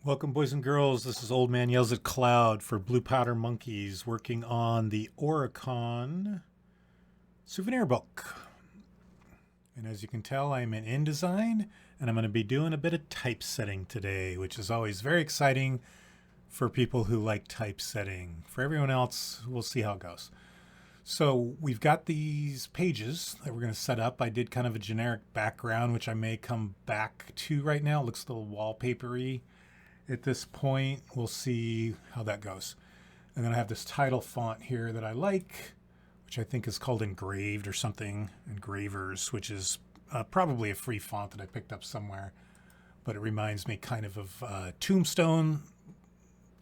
Welcome, boys and girls. This is Old Man Yells at Cloud for Blue Powder Monkeys, working on the Orycon souvenir book. And as you can tell, I'm in InDesign, and I'm going to be doing a bit of typesetting today, which is always very exciting for people who like typesetting. For everyone else, we'll see how it goes. So we've got these pages that we're going to set up. I did kind of a generic background, which I may come back to right now. It looks a little wallpapery at this point. We'll see how that goes. And then I have this title font here that I like, which I think is called Engraved or something, Engravers, which is probably a free font that I picked up somewhere. But it reminds me kind of Tombstone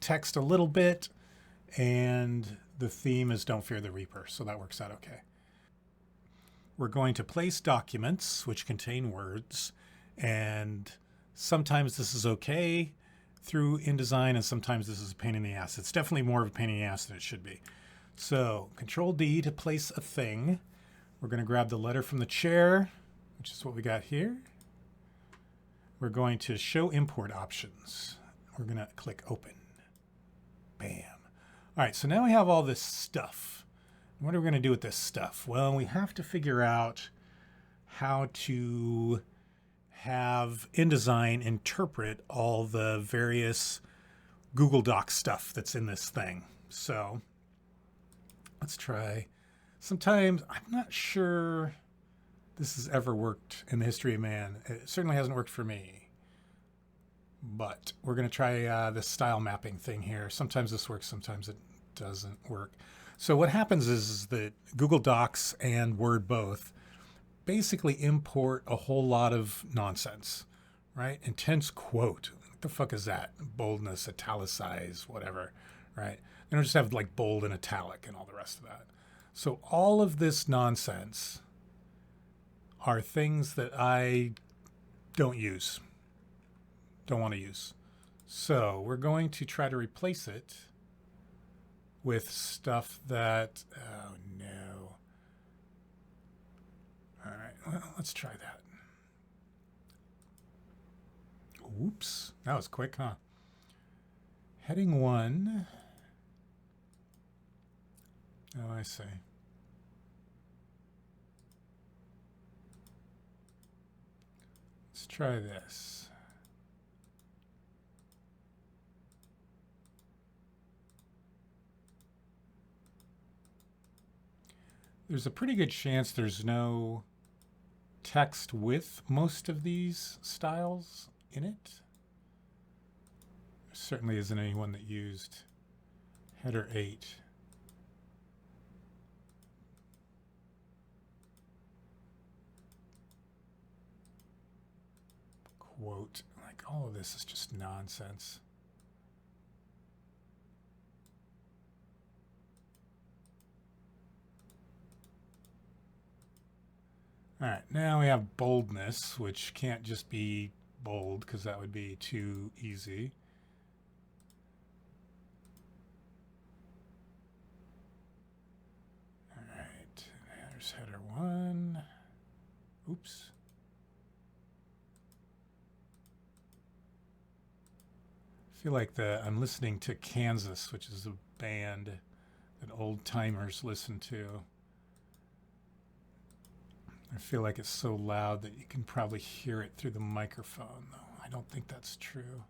text a little bit. And the theme is Don't Fear the Reaper, so that works out okay. We're going to place documents which contain words, and sometimes this is okay through InDesign, and sometimes this is a pain in the ass. It's definitely more of a pain in the ass than it should be. So Control D to place a thing. We're going to grab the letter from the chair, which is what we got here. We're going to show import options. We're going to click open. Bam. All right, so now we have all this stuff. What are we going to do with this stuff? Well, we have to figure out how to have InDesign interpret all the various Google Docs stuff that's in this thing. So let's try. Sometimes I'm not sure this has ever worked in the history of man. It certainly hasn't worked for me. But we're going to try this style mapping thing here. Sometimes this works, sometimes it doesn't work. So what happens is that Google Docs and Word both basically import a whole lot of nonsense, right? Intense quote. What the fuck is that? Boldness, italicize, whatever, right? They don't just have like bold and italic and all the rest of that. So all of this nonsense are things that I don't use, don't want to use. So we're going to try to replace it with stuff that, oh no. All right, well, let's try that. Oops, that was quick, huh? Heading 1. Oh, I see. Let's try this. There's a pretty good chance there's no text with most of these styles in it. There certainly isn't anyone that used header 8. Quote, like all of this is just nonsense. All right, now we have boldness, which can't just be bold because that would be too easy. All right, there's header 1. Oops. I feel like I'm listening to Kansas, which is a band that old timers listen to. I feel like it's so loud that you can probably hear it through the microphone, though. I don't think that's true.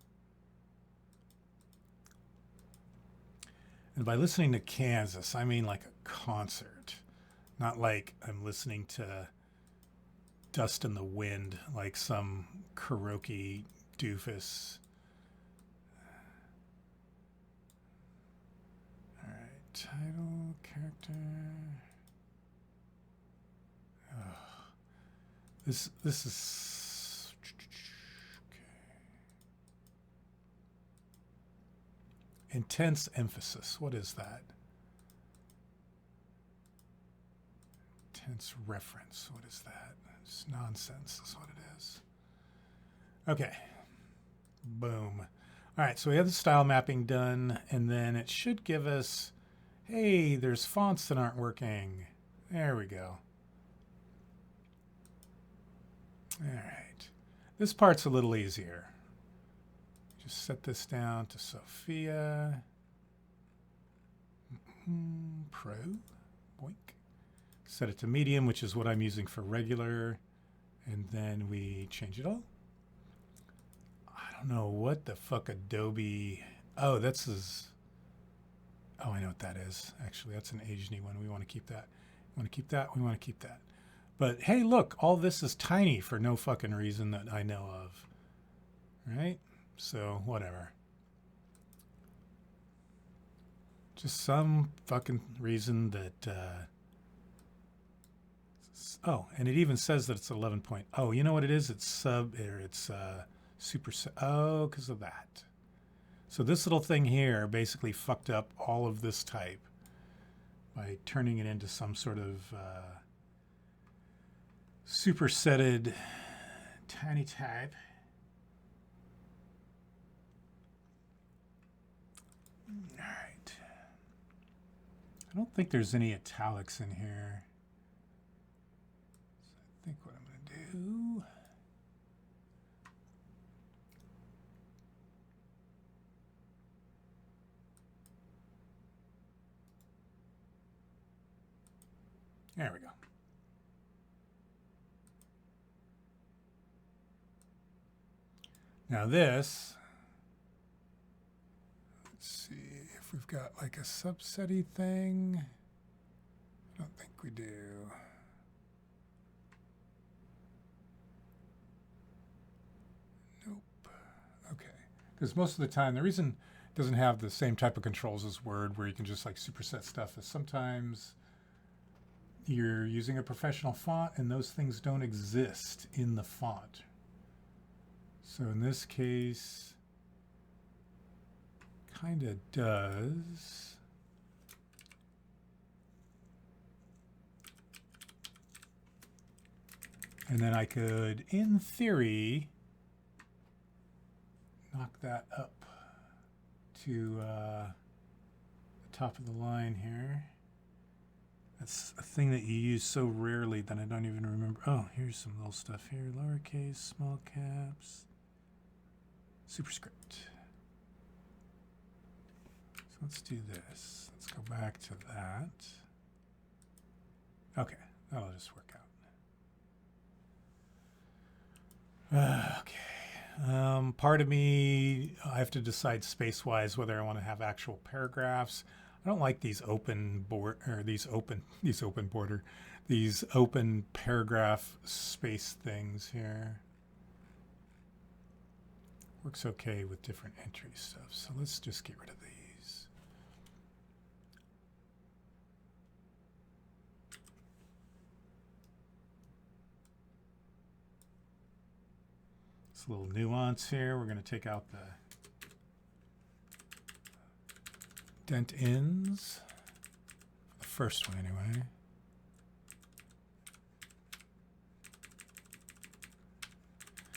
And by listening to Kansas, I mean like a concert, not like I'm listening to Dust in the Wind like some karaoke doofus. All right, title, character. This is okay. Intense emphasis. What is that? Intense reference. What is that? It's nonsense is what it is. Okay. Boom. All right, so we have the style mapping done, and then it should give us, hey, there's fonts that aren't working. There we go. All right. This part's a little easier. Just set this down to Sophia. Pro. Boink. Set it to medium, which is what I'm using for regular. And then we change it all. I don't know what the fuck Adobe. Oh, this is. Oh, I know what that is. Actually, that's an Ageny one. We want to keep that. We want to keep that. We want to keep that. But hey, look, all this is tiny for no fucking reason that I know of. Right? So, whatever. Just some fucking reason that. Oh, and it even says that it's 11 point. Oh, you know what it is? It's super. Oh, because of that. So this little thing here basically fucked up all of this type by turning it into some sort of supersetted tiny type. All right. I don't think there's any italics in here. So I think what I'm going to do. There we go. Now this, let's see if we've got like a subsetty thing. I don't think we do. Nope. Okay. Because most of the time, the reason it doesn't have the same type of controls as Word, where you can just like superset stuff, is sometimes you're using a professional font and those things don't exist in the font. So in this case, kind of does. And then I could, in theory, knock that up to the top of the line here. That's a thing that you use so rarely that I don't even remember. Oh, here's some little stuff here. Lowercase, small caps, superscript. So let's do this. Let's go back to that. Okay, that'll just work out. Okay. Part of me, I have to decide space-wise whether I want to have actual paragraphs. I don't like these open paragraph space things here. Works okay with different entry stuff. So let's just get rid of these. It's a little nuance here. We're going to take out the dent ins, the first one anyway.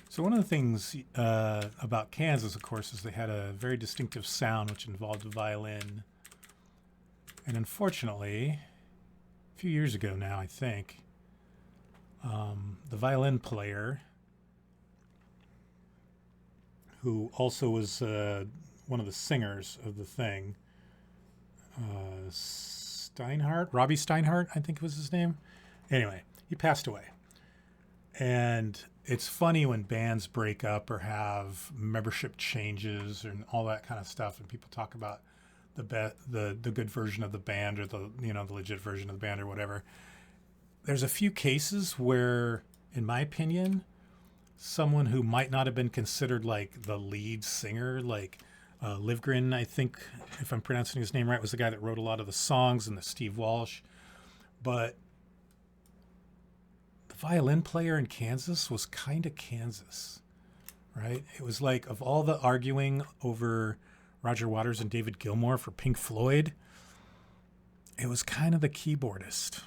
So one of the things about Kansas, of course, is they had a very distinctive sound which involved a violin. And unfortunately, a few years ago now, I think, the violin player, who also was one of the singers of the thing, Robbie Steinhardt, I think was his name. Anyway, he passed away. And it's funny when bands break up or have membership changes and all that kind of stuff, and people talk about the good version of the band or the legit version of the band or whatever. There's a few cases where, in my opinion, someone who might not have been considered like the lead singer, like Livgren, I think, if I'm pronouncing his name right, was the guy that wrote a lot of the songs, and the Steve Walsh. But the violin player in Kansas was kind of Kansas, right? It was like, of all the arguing over Roger Waters and David Gilmour for Pink Floyd, it was kind of the keyboardist,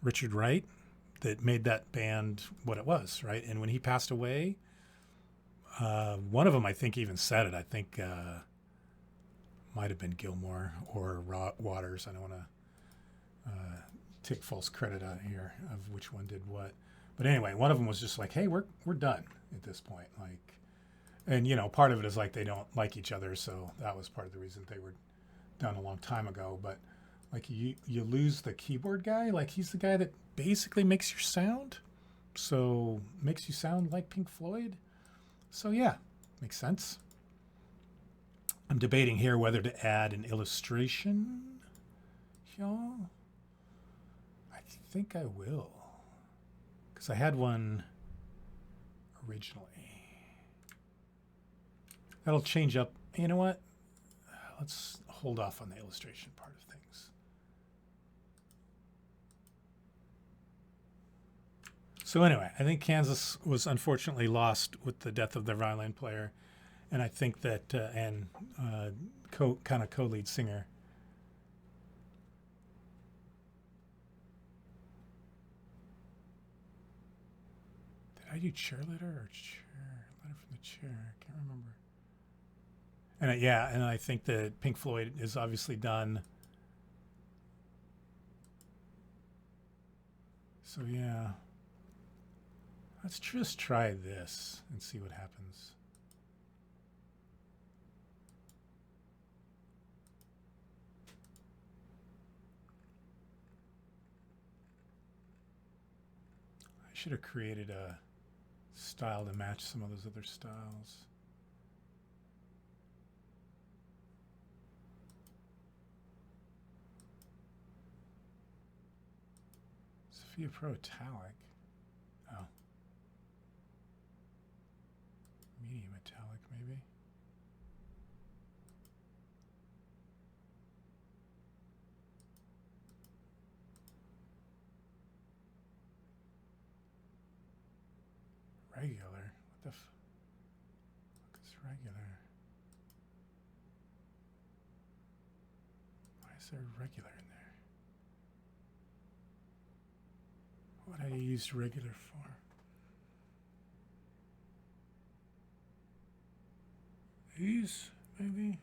Richard Wright, that made that band what it was, right? And when he passed away, one of them, I think, even said it. I think might have been Gilmour or Waters. I don't want to take false credit out here of which one did what. But anyway, one of them was just like, hey, we're done at this point. Like, And, you know, part of it is like they don't like each other, so that was part of the reason they were done a long time ago. But like you lose the keyboard guy, like he's the guy that basically makes your sound, so makes you sound like Pink Floyd. So yeah, makes sense. I'm debating here whether to add an illustration. Y'all, I think I will, because I had one originally. That'll change up. You know what? Let's hold off on the illustration part of things. So anyway, I think Kansas was unfortunately lost with the death of their violin player, and I think that kind of co-lead singer. Did I do cheerleader or letter from the chair? I can't remember. And yeah, and I think that Pink Floyd is obviously done. So yeah, let's just try this and see what happens. I should have created a style to match some of those other styles. Sophia Pro Italic. Oh. Medium Italic, maybe. Regular? What the fuck is regular? Why is there regular in there? What I used regular for? These, maybe?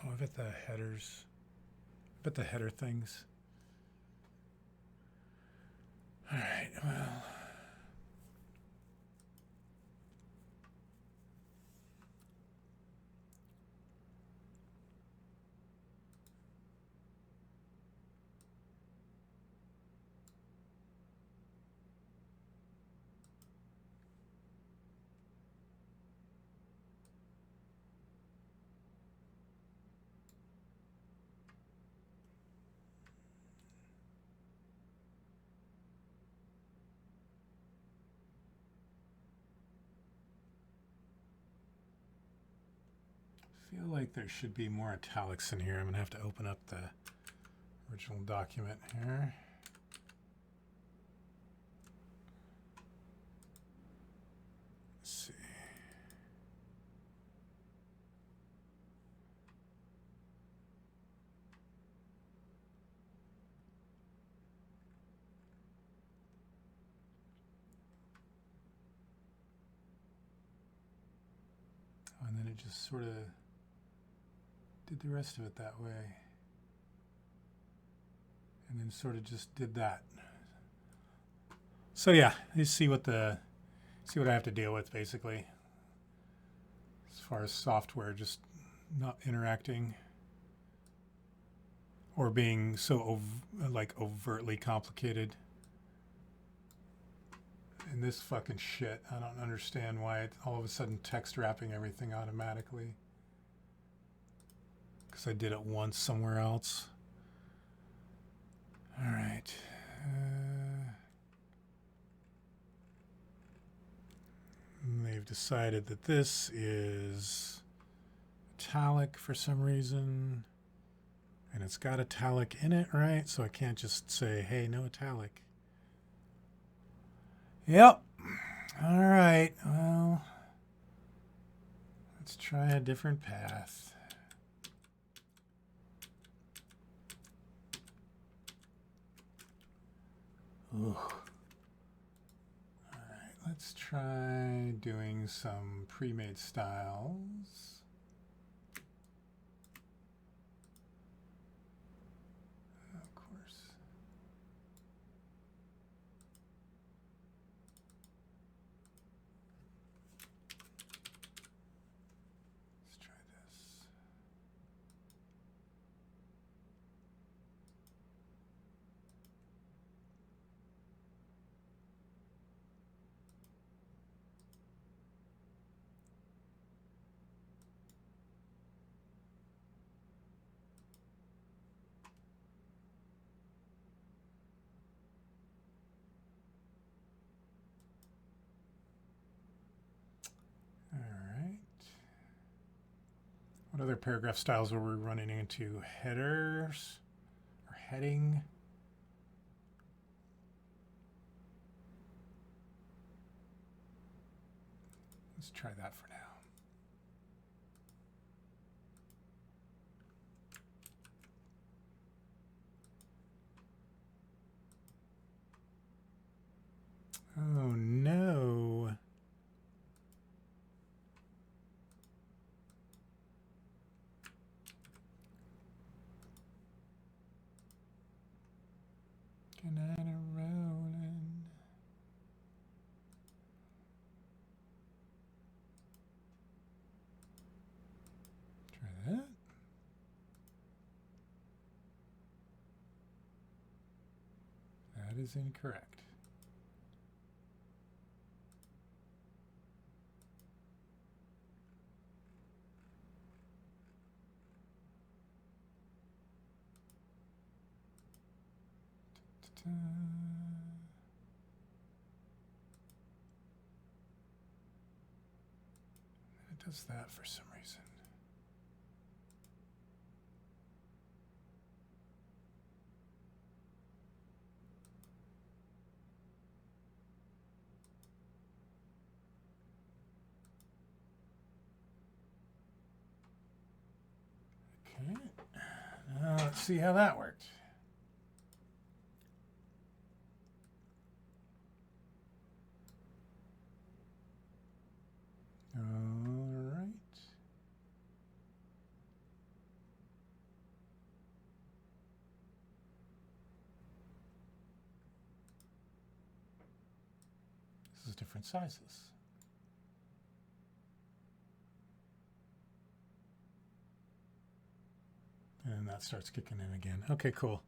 Oh, I bet the headers. I bet the header things. All right, well. I feel like there should be more italics in here. I'm going to have to open up the original document here. Let's see. Oh, and then it just sort of did the rest of it that way. And then sort of just did that. So yeah, you see what I have to deal with basically. As far as software just not interacting or being so overtly complicated. And this fucking shit, I don't understand why it all of a sudden text wrapping everything automatically. Because I did it once somewhere else. All right. They've decided that this is italic for some reason. And it's got italic in it, right? So I can't just say, hey, no italic. Yep. All right. Well, let's try a different path. Ooh. All right, let's try doing some pre-made styles. Of course. What other paragraph styles were we running into? Headers or heading? Let's try that for now. Oh no. Get out of rolling. Try that. That is incorrect. It does that for some reason. Okay. Now let's see how that worked. All right. This is different sizes. And that starts kicking in again. Okay, cool.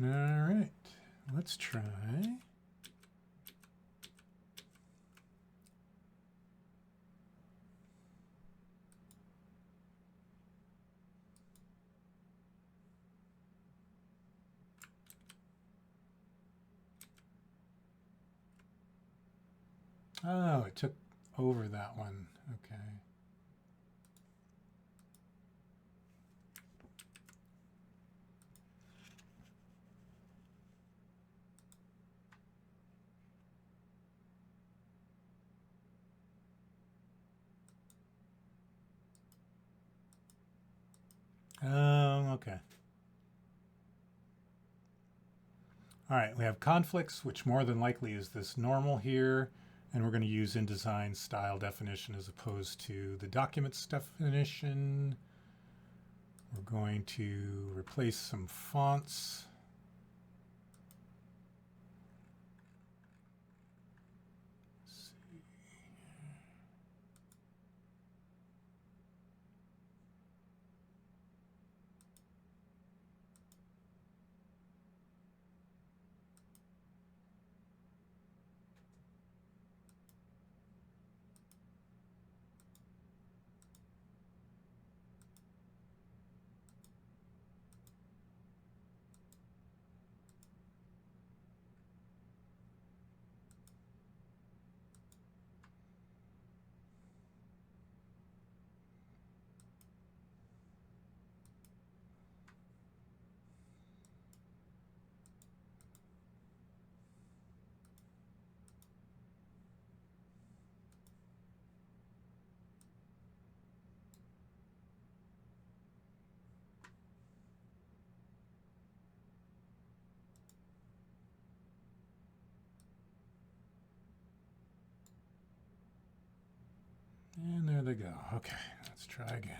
All right, let's try. Oh, it took over that one. Okay. Okay. All right, we have conflicts, which more than likely is this normal here, and we're going to use InDesign style definition as opposed to the documents definition. We're going to replace some fonts. And there they go. Okay, let's try again.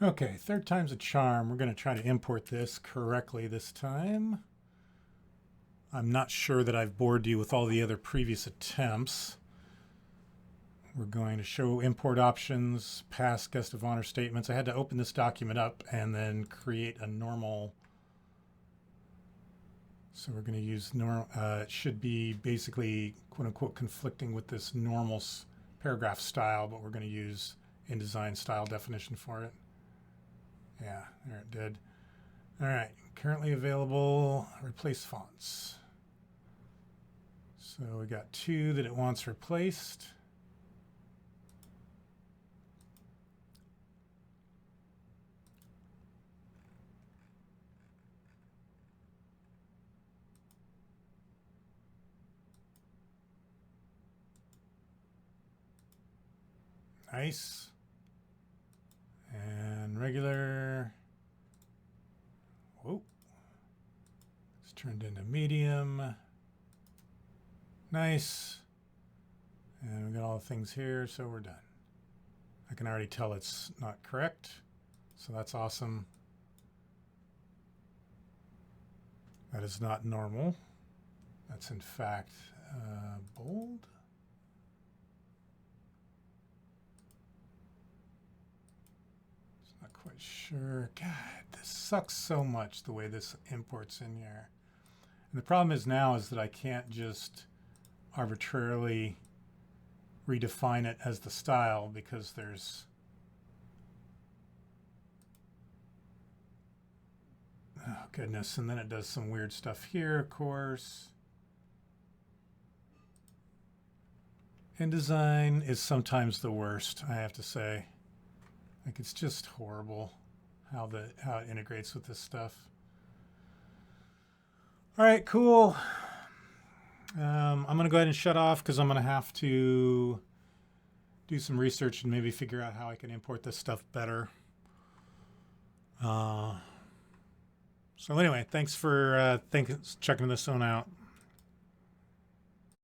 Okay, third time's a charm. We're going to try to import this correctly this time. I'm not sure that I've bored you with all the other previous attempts. We're going to show import options, past guest of honor statements. I had to open this document up and then create a normal. So we're going to use normal. It should be basically quote unquote conflicting with this normal paragraph style, but we're going to use InDesign style definition for it. Yeah, there it did. All right, currently available, replace fonts. So we got 2 that it wants replaced. Nice. And regular. Whoa. It's turned into medium. Nice. And we got all the things here, so we're done. I can already tell it's not correct, so that's awesome. That is not normal. That's in fact bold. Not quite sure. God, this sucks so much the way this imports in here. And the problem is now is that I can't just arbitrarily redefine it as the style because there's oh goodness, and then it does some weird stuff here, of course. InDesign is sometimes the worst, I have to say. Like it's just horrible how it integrates with this stuff. All right, cool. I'm gonna go ahead and shut off because I'm gonna have to do some research and maybe figure out how I can import this stuff better. So anyway, thanks for checking this one out.